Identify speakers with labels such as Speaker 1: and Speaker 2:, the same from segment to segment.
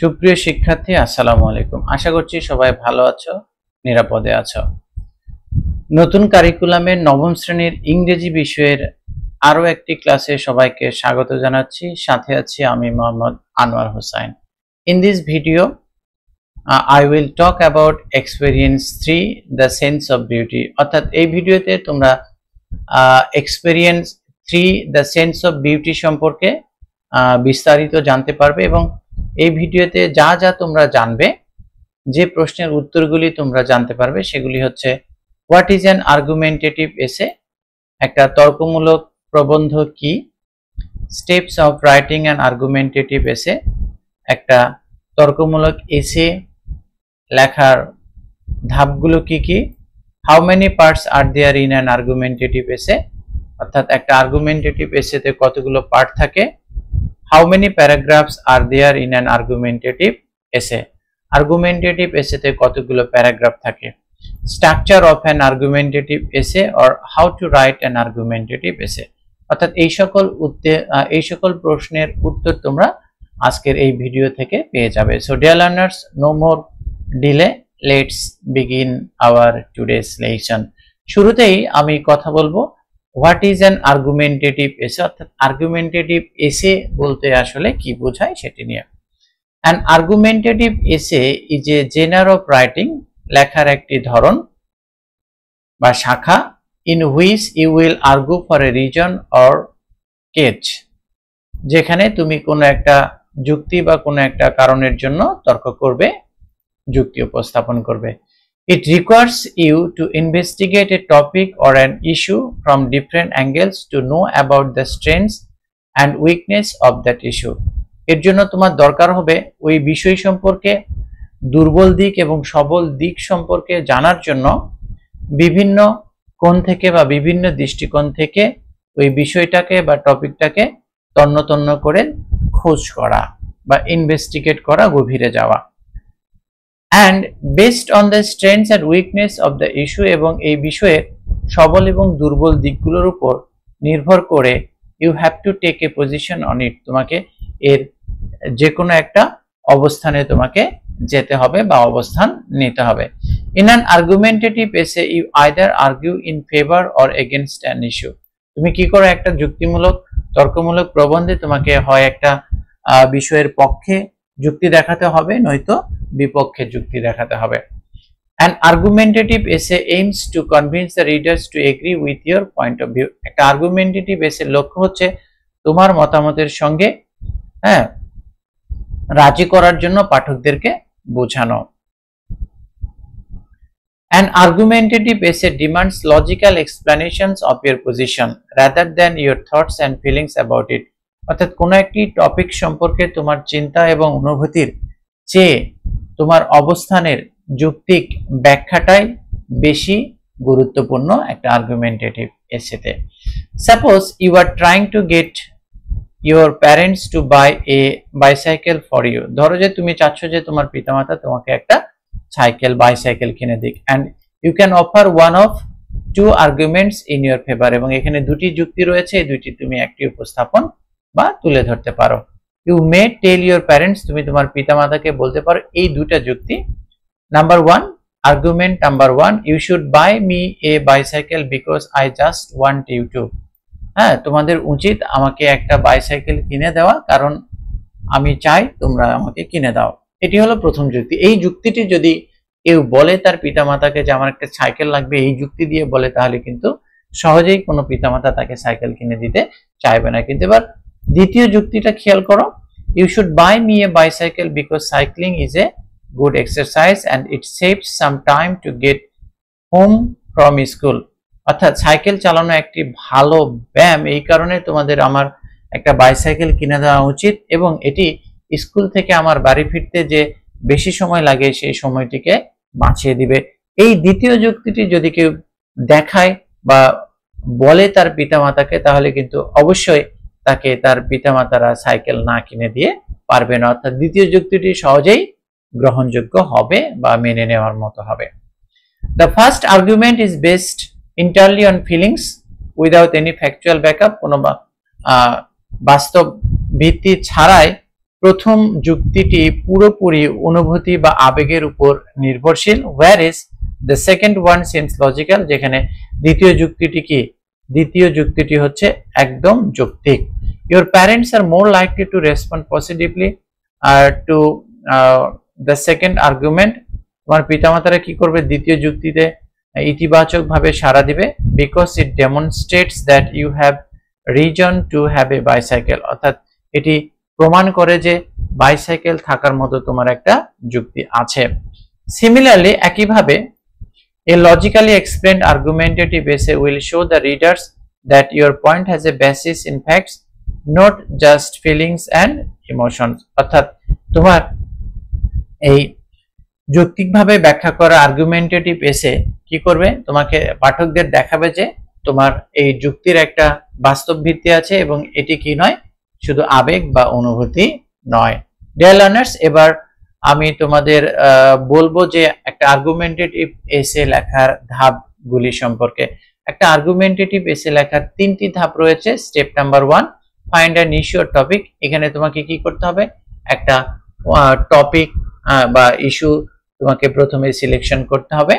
Speaker 1: সুপ্রিয় শিক্ষার্থী, আসসালামু আলাইকুম। আশা করছি সবাই ভালো আছো, নিরাপদে আছো। নতুন কারিকুলামের নবম শ্রেণীর ইংরেজি বিষয়ের আরো একটি ক্লাসে সবাইকে স্বাগত জানাচ্ছি। সাথে আছি আমি Mohammad Anwar Hossain. In this video, I will talk about experience 3, the sense of beauty. অর্থাৎ এই ভিডিওতে তোমরা experience 3, the sense of beauty সম্পর্কে বিস্তারিত জানতে পারবে এবং এই ভিডিওতে যা যা তোমরা জানবে, যে প্রশ্নের উত্তরগুলি তোমরা জানতে পারবে সেগুলি হচ্ছে what is an argumentative essay, একটা তর্কমূলক প্রবন্ধ কি, steps of writing an argumentative essay, একটা তর্কমূলক এসে লেখার ধাপগুলো কি কি, how many parts are there in an argumentative essay, অর্থাৎ একটা আর্গুমেন্টেটিভ এসেতে কতগুলো পার্ট থাকে, how many paragraphs are there in an argumentative essay, argumentative essay তে কতগুলো প্যারাগ্রাফ থাকে, structure of an argumentative essay or how to write an argumentative essay। অর্থাৎ এই সকল প্রশ্নের উত্তর তোমরা আজকের এই ভিডিও থেকে পেয়ে যাবে। So dear learners, no more delay, let's begin our today's lesson। শুরুতেই আমি কথা বলবো what is an argumentative essay, অর্থাৎ আর্গুমেন্টেটিভ এসে বলতে আসলে কি বোঝায় সেটি নিয়ে। An argumentative essay is a genre of writing, লেখার একটি ধরন বা শাখা, in which you will argue for a reason or case, যেখানে তুমি কোনো একটা যুক্তি বা কোনো একটা কারণের জন্য তর্ক করবে, যুক্তি উপস্থাপন করবে। It requires you to investigate a topic or an issue from different angles to know about the strengths and weakness of that issue। এর জন্য তোমার দরকার হবে ওই বিষয় সম্পর্কে দুর্বল দিক এবং সবল দিক সম্পর্কে জানার জন্য বিভিন্ন কোণ থেকে বা বিভিন্ন দৃষ্টিকোণ থেকে ওই বিষয়টাকে বা টপিকটাকে তন্ন তন্ন করে খোঁজ করা বা ইনভেস্টিগেট করা, গভীরে যাওয়া। And based on the strengths and weakness of the issue, এবং এই বিষয়ের সবল এবং দুর্বল দিকগুলোর উপর নির্ভর করে you have to take a position on it, তোমাকে এর যে কোনো একটা অবস্থানে তোমাকে যেতে হবে বা অবস্থান নিতে হবে। In an argumentative essay, you either argue in favor or against an issue। তুমি কি করো, একটা যুক্তিমূলক তর্কমূলক প্রবন্ধে তোমাকে হয় একটা বিষয়ের পক্ষে যুক্তি দেখাতে হবে, নয়তো বিপক্ষে যুক্তি দেখাতে হবে। An argumentative essay aims to convince the readers to agree with your point of view। একটা argumentative essay লক্ষ্য হচ্ছে তোমার মতামতের সঙ্গে রাজি করার জন্য পাঠকদেরকে বোঝানো। An argumentative essay demands logical explanations of your position rather than your thoughts and feelings about it। অর্থাৎ কোনো একটি টপিক সম্পর্কে তোমার চিন্তা এবং অনুভূতির চেয়ে তোমার অবস্থানের যৌক্তিক ব্যাখ্যাটাই বেশি গুরুত্বপূর্ণ একটা আর্গুমেন্টেটিভ এসেতে। Suppose you are trying to get your parents to buy a bicycle for you. ধরো যে তুমি চাচ্ছ যে তোমার পিতামাতা তোমাকে একটা বাইসাইকেল কিনে দিক, and you can offer one of two arguments in your favour. এবং এখানে দুটি যুক্তি রয়েছে, এই দুটি তুমি একটি উপস্থাপন বা তুলে ধরতে পারো। You may tell your parents, তুমি তোমার পিতামাতাকে বলতে পারো এই দুটা যুক্তি। Number one, argument number one, you should buy me a bicycle because I just want you to. তোমাদের উচিত আমাকে একটা বাইসাইকেল কিনে দেওয়া, কারণ আমি চাই তোমরা আমাকে কিনে দাও। এটি হলো প্রথম যুক্তি। এই যুক্তিটি যদি কেউ বলে তার পিতামাতাকে যে আমার একটা সাইকেল লাগবে, এই যুক্তি দিয়ে বলে, তাহলে কিন্তু সহজেই কোনো পিতামাতা তাকে সাইকেল কিনে দিতে চাইবে না। কিন্তু এবার দ্বিতীয় যুক্তিটা খেয়াল করো, you should buy me a bicycle because cycling is a good exercise and it saves some time to get home from school. অর্থাৎ সাইকেল চালানো একটি ভালো ব্যায়াম, এই কারণে তোমাদের আমার একটা বাইসাইকেল কিনে দেওয়া উচিত, এবং এটি স্কুল থেকে আমার বাড়ি ফিরতে যে বেশি সময় লাগে সেই সময়টিকে বাঁচিয়ে দিবে। এই দ্বিতীয় যুক্তিটি যদি কেউ দেখায় বা বলে তার পিতামাতাকে, তাহলে কিন্তু অবশ্যই তাকে তার পিতামাতারা সাইকেল না কিনে দিয়ে পারবে না। অর্থাৎ দ্বিতীয় যুক্তিটি সহজেই গ্রহণযোগ্য হবে বা মেনে নেওয়ার মতো হবে। The first argument is based entirely on feelings without any factual backup। কোনো বাস্তব ভিত্তি ছাড়াই প্রথম যুক্তিটি পুরোপুরি অনুভূতি বা আবেগের উপর নির্ভরশীল, whereas the second one seems logical, যেখানে দ্বিতীয় যুক্তিটি হচ্ছে একদম যৌক্তিক। Your parents are more likely to respond positively to the second argument, তোমার পিতামাতারা কি করবে দ্বিতীয় যুক্তিতে ইতিবাচকভাবে সাড়া দিবে, because it demonstrates that you have reason to have a bicycle, অর্থাৎ এটি প্রমাণ করে যে বাইসাইকেল থাকার মতো তোমার একটা যুক্তি আছে। সিমিলারলি একইভাবে a logically explained argumentative essay will show the readers that your point has a basis in facts, not just feelings and emotions, অর্থাৎ তোমার এই যৌক্তিকভাবে ব্যাখ্যা করা আর্গুমেন্টেটিভ এসে কি করবে, তোমাকে পাঠকদের দেখাবে যে তোমার এই যুক্তির একটা বাস্তব ভিত্তি আছে এবং এটি কি নয়, শুধু আবেগ বা অনুভূতি নয়। ডিয়ার লার্নার্স, এবার আমি তোমাদের বলবো যে একটা আর্গুমেন্টেটিভ এসে লেখার ধাপগুলি সম্পর্কে। একটা আর্গুমেন্টেটিভ এসে লেখার 3টি ধাপ রয়েছে। Step number 1, find an issue or topic. এখানে তোমাকে কি করতে হবে, একটা টপিক বা ইস্যু তোমাকে প্রথমে সিলেকশন করতে হবে।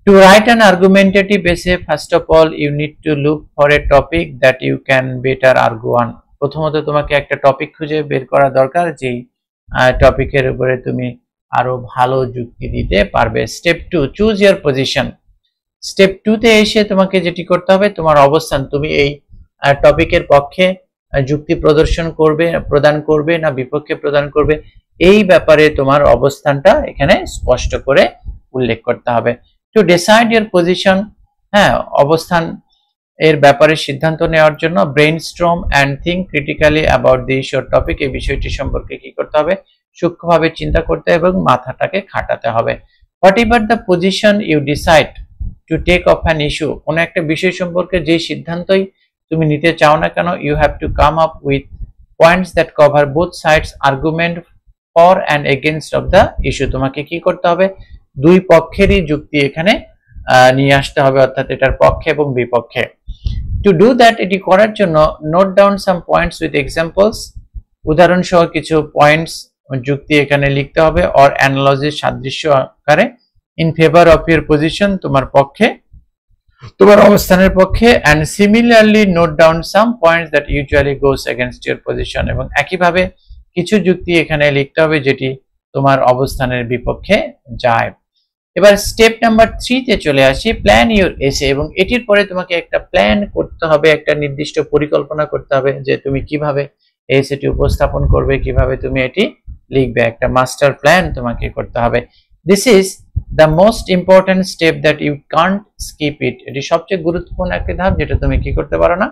Speaker 1: To write an argumentative essay, first of all, you need to look for a topic that you can better argue on. প্রথমত তোমাকে একটা টপিক খুঁজে বের করা দরকার, যেই টপিকের উপরে তুমি আরো ভালো যুক্তি দিতে পারবে। Step 2, choose your position. Step 2 তে এসে তোমাকে যেটি করতে হবে, তোমার অবস্থান, তুমি এই টপিকের পক্ষে যুক্তি প্রদান করবে না বিপক্ষে প্রদান করবে, এই ব্যাপারে তোমার অবস্থানটা এখানে স্পষ্ট করে উল্লেখ করতে হবে। টু ডিসাইড ইওর পজিশন, অবস্থান এর ব্যাপারে সিদ্ধান্ত নেওয়ার জন্য brainstorm and think critically about the issue or topic, এই বিষয়টি সম্পর্কে কি করতে হবে, সূক্ষ্মভাবে চিন্তা করতে এবং মাথাটাকে খাটাতে হবে। Whatever the position you decide to take of an issue, কোনো একটা বিষয় সম্পর্কে যে সিদ্ধান্তই তুমি নিতে চাও না কেন, you have to come up with points that cover both sides argument for and against of the issue. তোমাকে কি করতে হবে, দুই পক্ষেরই যুক্তি এখানে নিয়ে আসতে হবে, অর্থাৎ এটার পক্ষে এবং বিপক্ষে। টু ডু দ্যাট, এটি করার জন্য note down some points with examples, উদাহরণ সহ কিছু পয়েন্টস যুক্তি এখানে লিখতে হবে, অর অ্যানালজির সাদৃশ্য আকারে, in favour of your position, তোমার পক্ষে, তোমার অবস্থানের পক্ষে, and similarly note down some points that usually goes against your position, এবং একইভাবে কিছু যুক্তি এখানে লিখতে হবে যেটি তোমার অবস্থানের বিপক্ষে যায়। এবার স্টেপ নাম্বার 3 তে চলে আসি, প্ল্যান ইউর এসে, এবং এটির পরে তোমাকে একটা প্ল্যান করতে হবে, একটা নির্দিষ্ট পরিকল্পনা করতে হবে যে তুমি কিভাবে এসেটি উপস্থাপন করবে, কিভাবে তুমি এটি লিখবে, একটা মাস্টার প্ল্যান তোমাকে করতে হবে। This is the most important step that you can't skip it, এটি সবচেয়ে গুরুত্বপূর্ণ একটি ধাপ যেটা তুমি কি করতে পারো না,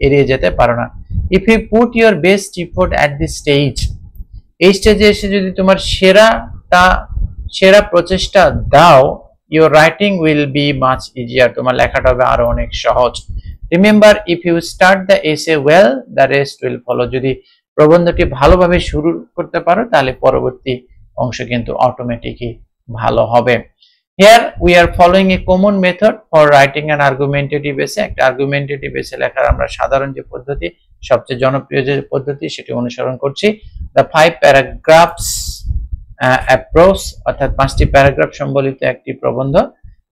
Speaker 1: এড়িয়ে যেতে পারো না। If you put your best effort at this stage, এই স্টেজে এসে যদি তোমার সেরা প্রচেষ্টা দাও, your writing will be much easier, তোমার লেখাটা হবে আরো অনেক সহজ। Remember, if you start the essay well, the rest will follow, যদি প্রবন্ধটি ভালোভাবে শুরু করতে পারো তাহলে পরবর্তী অংশ কিন্তু অটোমেটিকই ভালো হবে। Here we are following a common method for writing an argumentative essay, একটা আর্গুমেন্টেটিভ এসে লেখার আমরা সাধারণ যে পদ্ধতি, সবচেয়ে জনপ্রিয় যে পদ্ধতি, সেটি অনুসরণ করছি। দ্য 5 প্যারাগ্রাফস অ্যাপ্রোচ, অর্থাৎ 5টি প্যারাগ্রাফ সম্বলিত একটি প্রবন্ধ।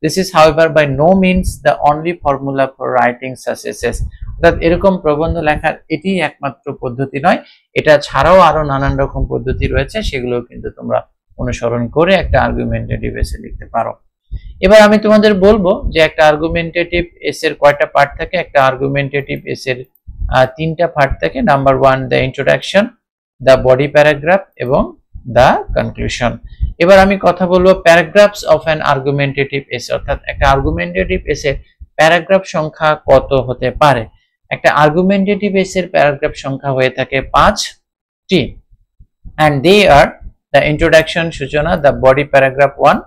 Speaker 1: This is however by no means the only formula for writing such essays, অর্থাৎ এরকম প্রবন্ধ লেখার এটি একমাত্র পদ্ধতি নয়, এটা ছাড়াও আরো নানান রকম পদ্ধতি রয়েছে, সেগুলো কিন্তু তোমরা অনুসরণ করে একটা আর্গুমেন্টেটিভ এসে লিখতে পারো। এবার আমি তোমাদের বলবো যে একটা আর্গুমেন্টেটিভ এসের কয়টা পার্ট থাকে। একটা আর্গুমেন্টেটিভ এসের 3টা পার্ট থাকে। Number 1 the introduction, the body paragraph এবং দ্য কনক্লুশন। এবার আমি কথা বলবো paragraphs of an argumentative essay, অর্থাৎ একটা আর্গুমেন্টেটিভ এসে প্যারাগ্রাফ সংখ্যা কত হতে পারে। একটা আর্গুমেন্টেটিভ এসের প্যারাগ্রাফ সংখ্যা হয়ে থাকে 5টি, and they are the introduction সূচনা, the body paragraph 1,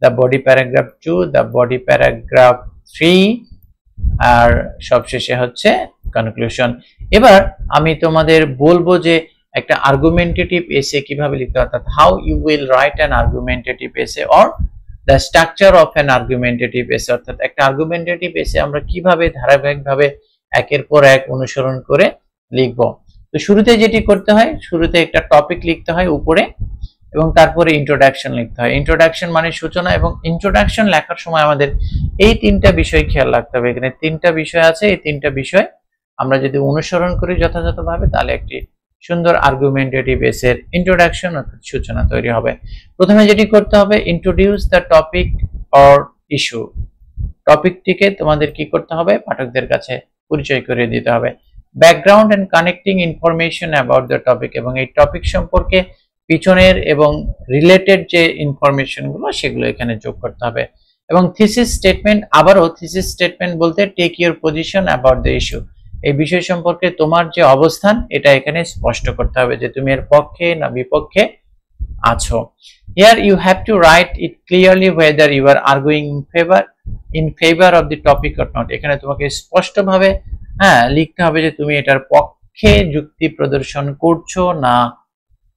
Speaker 1: the body paragraph 2, the body paragraph 3, আর সবশেষে হচ্ছে কনক্লুশন। এবার আমি তোমাদের বলবো যে একটা আর্গুমেন্টেটিভ এসে কিভাবে লিখতে হয়, অর্থাৎ how you will write an argumentative essay or the structure of an argumentative essay, অর্থাৎ একটা আর্গুমেন্টেটিভ এসে আমরা কিভাবে ধারাবাহিকভাবে একের পর এক অনুসরণ করে লিখবো। তো শুরুতে যেটি করতে হয়, শুরুতে একটা টপিক লিখতে হয় উপরে এবং তারপরে ইন্ট্রোডাকশন লিখতে হয়। ইন্ট্রোডাকশন মানে সূচনা, এবং ইন্ট্রোডাকশন লেখার সময় আমাদের এই তিনটা বিষয় খেয়াল রাখতে হবে। এখানে তিনটা বিষয় আছে, এই তিনটা বিষয় আমরা যদি অনুসরণ করি যথাযথভাবে তাহলে একটি সুন্দর আর্গুমেন্টেটিভ এসের ইন্ট্রোডাকশন অর্থাৎ সূচনা তৈরি হবে। প্রথমে যেটি করতে হবে, introduce the topic or issue. টপিকটিকে তোমাদের কি করতে হবে, পাঠকদের কাছে পরিচয় করিয়ে দিতে হবে। Background and connecting information about the topic, এবং এই টপিক সম্পর্কে পিছনের এবং রিলেটেড যে ইনফরমেশন গুলো সেগুলো এখানে যোগ করতে হবে। এবং থিসিস স্টেটমেন্ট, আবারও থিসিস স্টেটমেন্ট বলতে take your position about the issue, এই বিষয় সম্পর্কে তোমার যে অবস্থান এটা এখানে স্পষ্ট করতে হবে যে তুমি এর পক্ষে না বিপক্ষে আছো। Here you have to write it clearly whether you are arguing in favor of the topic or not. এখানে তোমাকে স্পষ্টভাবে লিখতে হবে যে তুমি এটার পক্ষে যুক্তি প্রদর্শন করছো না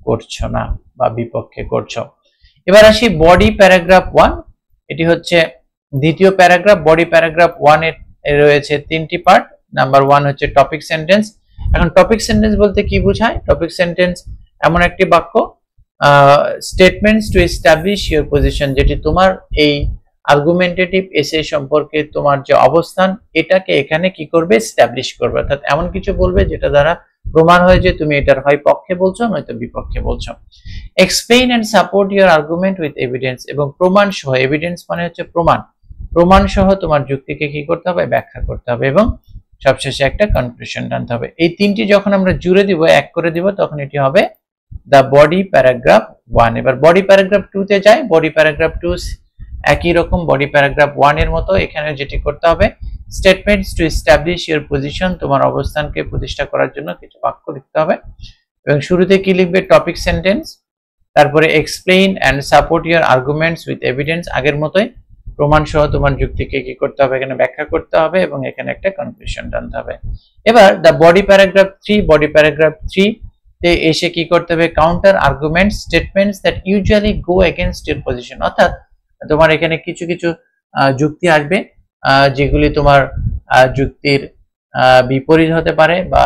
Speaker 1: করছো না বা বিপক্ষে করছো। এবার আসি বডি প্যারাগ্রাফ 1, এটি হচ্ছে দ্বিতীয় প্যারাগ্রাফ। বডি প্যারাগ্রাফ 1 এর রয়েছে তিনটি পার্ট। নাম্বার 1 হচ্ছে টপিক সেন্টেন্স। এখন টপিক সেন্টেন্স বলতে কি বোঝায়? টপিক সেন্টেন্স এমন একটি বাক্য, statements to establish your position, যেটি তোমার এই আর্গুমেন্টেটিভ এসে সম্পর্কে তোমার যে অবস্থান এটাকে এখানে কি করবে, এস্টাবলিশ করবে, অর্থাৎ এমন কিছু বলবে যেটা দ্বারা প্রমাণ হয় যে তুমি এটার হয় পক্ষে বলছো নয়তো বিপক্ষে বলছো। Explain and support your argument with evidence, এবং প্রমাণ সহ, এভিডেন্স মানে হচ্ছে প্রমাণ, প্রমাণ সহ তোমার যুক্তিকে কি করতে হবে, ব্যাখ্যা করতে হবে, এবং সবশেষে একটা কনক্লুশন টানতে হবে। এই তিনটি যখন আমরা জুড়ে দিব, এক করে দিব, তখন এটি হবে দ্য বডি প্যারাগ্রাফ 1। এবার বডি প্যারাগ্রাফ 2 তে যাই। বডি প্যারাগ্রাফ 2 একই রকম বডি প্যারাগ্রাফ 1 এর মতো। এখানে যেটি করতে হবে, statements to establish your position, তোমার অবস্থানকে প্রতিষ্ঠা করার জন্য কিছু বাক্য লিখতে হবে। এবং শুরুতে কি লিখবে, টপিক সেন্টেন্স, তারপরে explain and support your arguments with evidence, আগের মতোই প্রমাণ সহ তোমার যুক্তিকে কি করতে হবে, এখানে ব্যাখ্যা করতে হবে, এবং এখানে একটা কনক্লুশন টানতে হবে। এবার the body paragraph 3, body paragraph 3 তে এসে কি করতে হবে, counter arguments, statements that usually go against your position, অর্থাৎ তোমার এখানে কিছু কিছু যুক্তি আসবে যেগুলি তোমার যুক্তির বিপরীত হতে পারে বা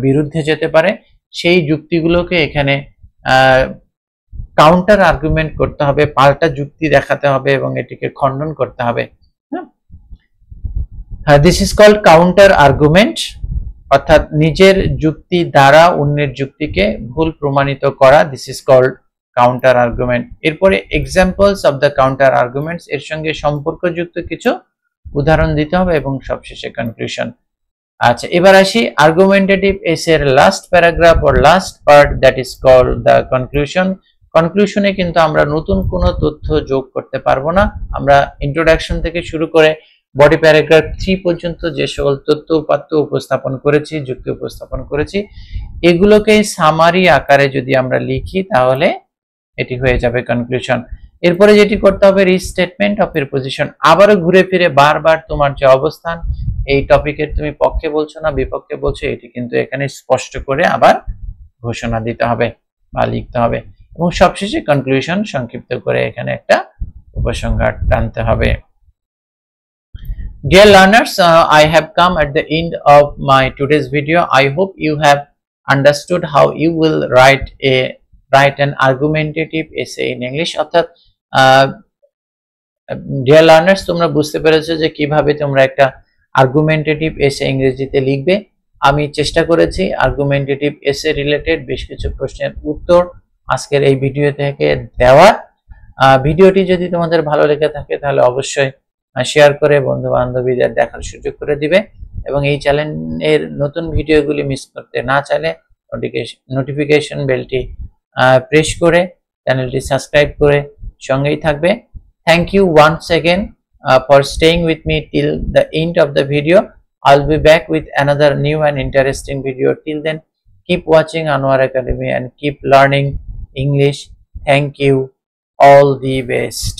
Speaker 1: বিরুদ্ধে যেতে পারে, সেই যুক্তিগুলোকে এখানে কাউন্টার আর্গুমেন্ট করতে হবে, পাল্টা যুক্তি দেখাতে হবে এবং এটিকে খণ্ডন করতে হবে। This is called counter argument, অর্থাৎ নিজের যুক্তি দ্বারা অন্যের যুক্তিকে ভুল প্রমাণিত করা, this is called counter argument. এরপরে examples of the counter arguments, এর সঙ্গে সম্পর্কযুক্ত কিছু উদাহরণ দিতে হবে, এবং সবশেষে কনক্লুশন। আচ্ছা, এবার আসি আর্গুমেন্টেটিভ এসের last paragraph or last part, that is called the conclusion. কনক্লুশনে কিন্তু আমরা নতুন কোনো তথ্য যোগ করতে পারবো না। আমরা ইন্ট্রোডাকশন থেকে শুরু করে বডি প্যারাগ্রাফ 3 পর্যন্ত যে সকল তথ্য উপাত্ত উপস্থাপন করেছি, যুক্তি উপস্থাপন করেছি, এগুলোকে সামারি আকারে যদি আমরা লিখি তাহলে এটি হয়ে যাবে কনক্লুশন। এরপরে যেটি করতে হবে, রিস্টেটমেন্ট অফ ইউর পজিশন, আবারও ঘুরে ফিরে বারবার তোমার যে অবস্থান, এই টপিকের তুমি পক্ষে বলছো না বিপক্ষে বলছো, এটি কিন্তু এখানে স্পষ্ট করে আবার ঘোষণা দিতে হবে বা লিখতে হবে, এবং সবশেষে কনক্লুশন সংক্ষিপ্ত করে এখানে একটা উপসংহার টানতে হবে। Dear learners, I have come at the end of my today's video. I hope you have understood how you will write an argumentative essay in English. অর্থাৎ ডিয়ার লার্নার্স, তোমরা বুঝতে পেরেছো যে কিভাবে তোমরা একটা আর্গুমেন্টেটিভ এসে ইংরেজিতে লিখবে। আমি চেষ্টা করেছি আর্গুমেন্টেটিভ এসে রিলেটেড বেশ কিছু প্রশ্নের উত্তর আজকের এই ভিডিও থেকে দেওয়ার। ভিডিওটি যদি তোমাদের ভালো লেগে থাকে তাহলে অবশ্যই শেয়ার করে বন্ধু বান্ধবীদের দেখার সুযোগ করে দিবে, এবং এই চ্যানেলের নতুন ভিডিওগুলি মিস করতে না চাইলে নোটিফিকেশন বেলটি প্রেস করে চ্যানেলটি সাবস্ক্রাইব করে সঙ্গেই থাকবে। Thank you once again for staying with me till the end of the video. I'll be back with another new and interesting video. Till then, keep watching Anwar Academy and keep learning English. Thank you. All the best.